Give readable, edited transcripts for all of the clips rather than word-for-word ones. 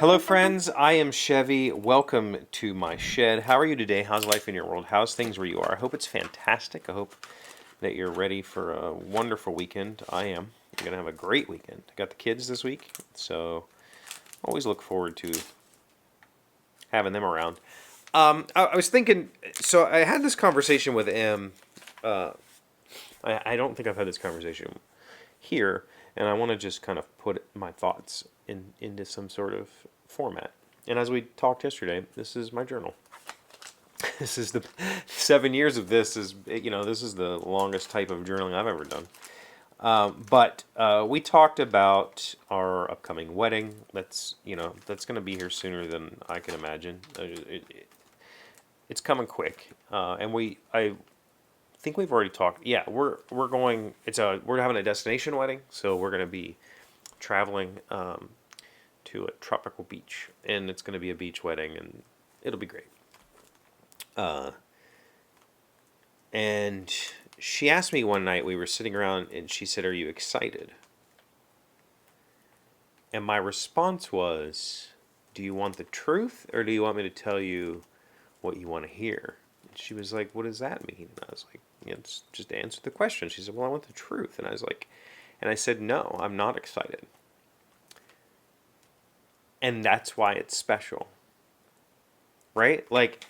Hello, friends. I am Chevy. Welcome to my shed. How are you today? How's life in your world? How's things where you are? I hope it's fantastic. I hope that you're ready for a wonderful weekend. I am. You're going to have a great weekend. I got the kids this week, so always look forward to having them around. I was thinking, so I had this conversation with M. I don't think I've had this conversation here, and I want to just kind of put my thoughts into some sort of format. And as we talked yesterday, this is my journal. This is the 7 years of this is this is the longest type of journaling I've ever done. But we talked about our upcoming wedding. That's going to be here sooner than I can imagine. It's coming quick, and I think we've already talked. Yeah, we're going. We're having a destination wedding, so we're going to be traveling to a tropical beach, and it's going to be a beach wedding, and it'll be great. And she asked me one night, we were sitting around, and she said, "Are you excited?" And my response was, "Do you want the truth, or do you want me to tell you what you want to hear?" And she was like, "What does that mean?" And I was like, "It's just answer the question." She said, "Well, I want the truth." And I was like, and I said, "No, I'm not excited." And that's why it's special, right? Like,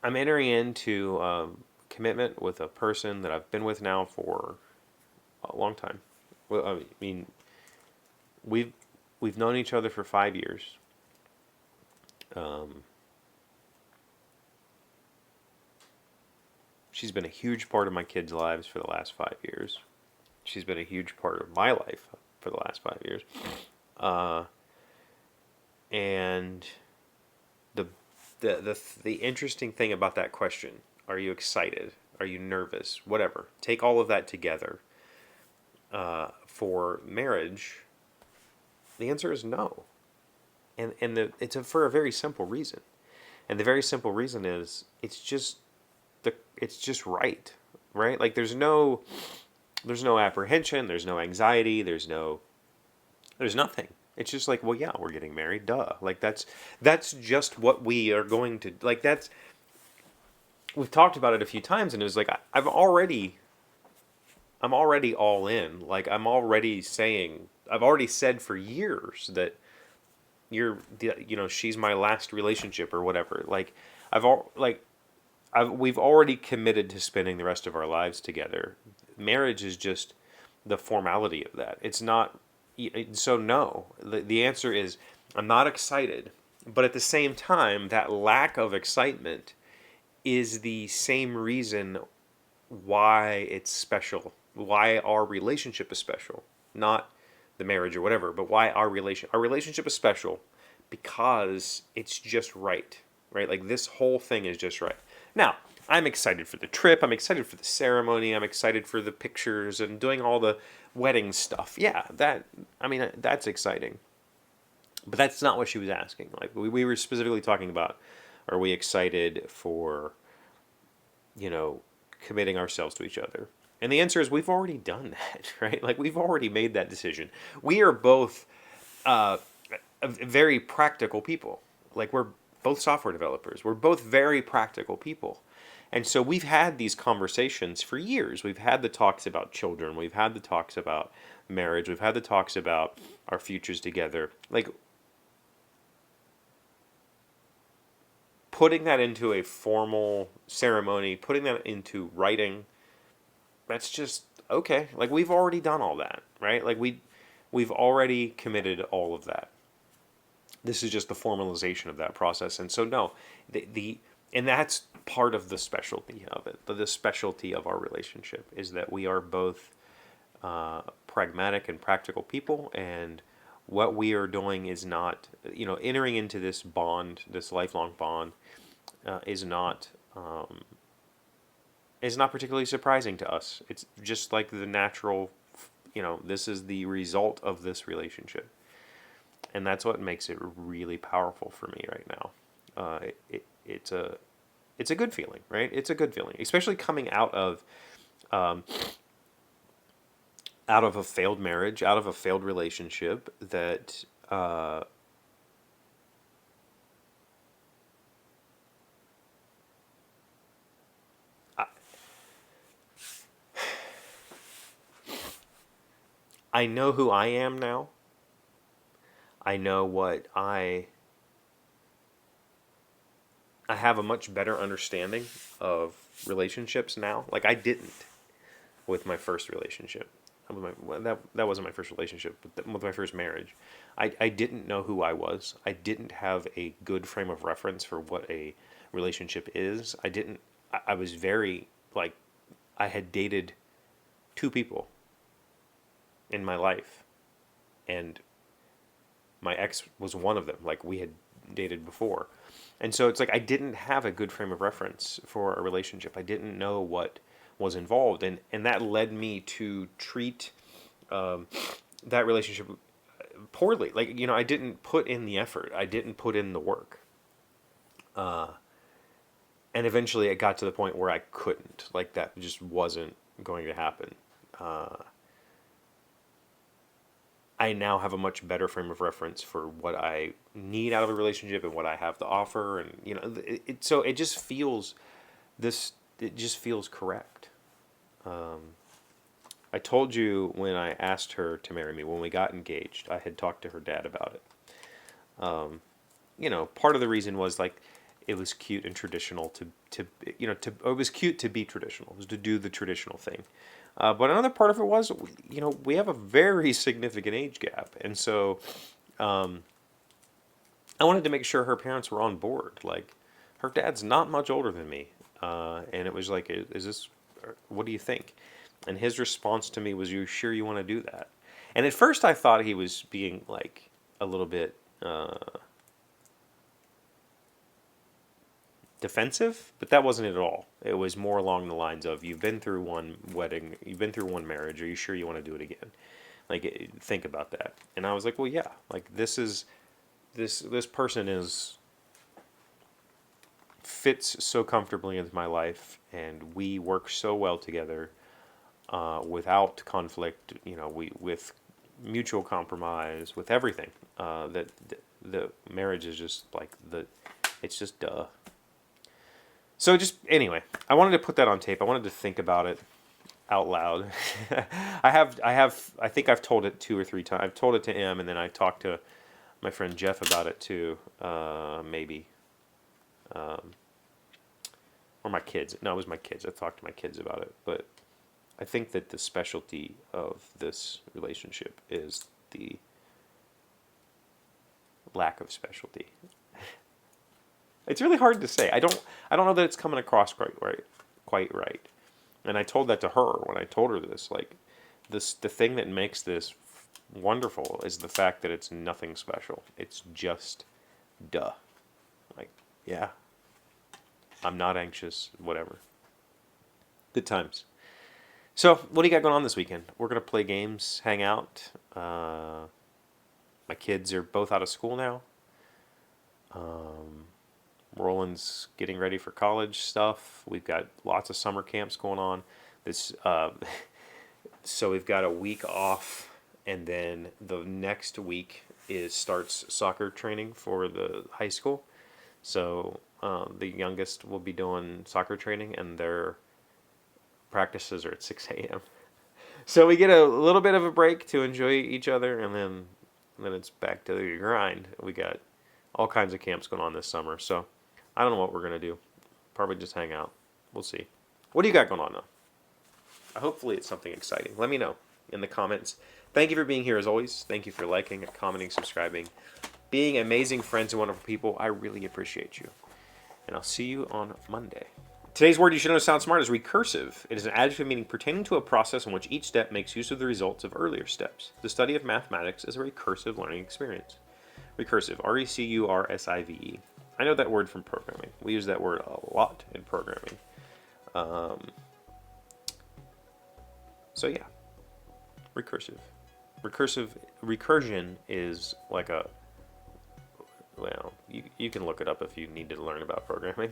I'm entering into commitment with a person that I've been with now for a long time. Well, I mean, we've we've known each other for 5 years. Um, she's been a huge part of my kids' lives for the last 5 years. She's been a huge part of my life for the last 5 years. Uh, and the, the interesting thing about that question, are you excited? Are you nervous? Whatever. Take all of that together. For marriage, the answer is no. For a very simple reason. And the very simple reason is it's just right. Right? Like there's no apprehension, there's no anxiety, there's nothing. It's just like, well, yeah, we're getting married, duh. Like that's just what we are going to like. That's we've talked about it a few times, and it was like I'm already all in. Like I've already said for years that she's my last relationship or whatever. Like I've all like we've already committed to spending the rest of our lives together. Marriage is just the formality of that. It's not. So no, the answer is I'm not excited, but at the same time, that lack of excitement is the same reason why it's special, why our relationship is special, not the marriage or whatever, but why our relationship is special because it's just right, right? Like this whole thing is just right. Now, I'm excited for the trip. I'm excited for the ceremony. I'm excited for the pictures and doing all the wedding stuff. Yeah, that's exciting. But that's not what she was asking. Like we were specifically talking about, are we excited for, you know, committing ourselves to each other? And the answer is we've already done that, right? Like we've already made that decision. We are both uh, very practical people. Like we're both software developers. We're both very practical people. And so we've had these conversations for years. We've had the talks about children. We've had the talks about marriage. We've had the talks about our futures together. Like putting that into a formal ceremony, putting that into writing, that's just okay. Like we've already done all that, right? Like we've already committed all of that. This is just the formalization of that process. And so no, the and that's part of the specialty of it. The specialty of our relationship is that we are both pragmatic and practical people, and what we are doing is not, entering into this bond, this lifelong bond, is not particularly surprising to us. It's just like the natural, this is the result of this relationship, and that's what makes it really powerful for me right now. It's a good feeling, right? It's a good feeling, especially coming out of um, out of a failed marriage, out of a failed relationship that I, I know who I am now. I know what I have a much better understanding of relationships now. Like I didn't with my first relationship. That wasn't my first relationship, but with my first marriage. I didn't know who I was. I didn't have a good frame of reference for what a relationship is. I was very, like, I had dated two people in my life, and my ex was one of them. Like, we had dated before. And so it's like I didn't have a good frame of reference for a relationship. I didn't know what was involved, and that led me to treat that relationship poorly. Like, you know, I didn't put in the effort. I didn't put in the work. And eventually it got to the point where I couldn't. Like, that just wasn't going to happen. I now have a much better frame of reference for what I need out of a relationship and what I have to offer, and you know, so it just feels this. It just feels correct. I told you when I asked her to marry me, when we got engaged, I had talked to her dad about it. You know, part of the reason was like it was cute and traditional to you know, to it was cute to be traditional. It was to do the traditional thing. But another part of it was, you know, we have a very significant age gap, and so I wanted to make sure her parents were on board. Like, her dad's not much older than me, and it was like, is this? What do you think? And his response to me was, "You sure you want to do that?" And at first, I thought he was being like a little bit defensive, but that wasn't it at all. It was more along the lines of, "You've been through one wedding, you've been through one marriage. Are you sure you want to do it again? Like, think about that." And I was like, "Well, yeah. Like, this person is fits so comfortably into my life, and we work so well together, without conflict. You know, with mutual compromise, with everything. That the marriage is just like it's just duh." So just anyway, I wanted to put that on tape. I wanted to think about it out loud. I think I've told it 2 or 3 times. I've told it to him, and then I talked to my friend Jeff about it too. Maybe, or my kids. No, it was my kids. I talked to my kids about it. But I think that the specialty of this relationship is the lack of specialty. It's really hard to say. I don't know that it's coming across quite right. And I told that to her when I told her this. Like, the thing that makes this wonderful is the fact that it's nothing special. It's just duh. Like, yeah, I'm not anxious, whatever. Good times. So, what do you got going on this weekend? We're going to play games, hang out. My kids are both out of school now. Roland's getting ready for college stuff. We've got lots of summer camps going on. So we've got a week off, and then the next week starts soccer training for the high school. So the youngest will be doing soccer training, and their practices are at 6 a.m. So we get a little bit of a break to enjoy each other, and then it's back to the grind. We got all kinds of camps going on this summer. So I don't know what we're going to do. Probably just hang out. We'll see. What do you got going on, though? Hopefully it's something exciting. Let me know in the comments. Thank you for being here as always. Thank you for liking, commenting, subscribing, being amazing friends and wonderful people. I really appreciate you. And I'll see you on Monday. Today's word you should know to sound smart is recursive. It is an adjective meaning pertaining to a process in which each step makes use of the results of earlier steps. The study of mathematics is a recursive learning experience. Recursive, R-E-C-U-R-S-I-V-E. I know that word from programming. We use that word a lot in programming. So yeah, recursive. Recursion is like a, well, you can look it up if you need to learn about programming.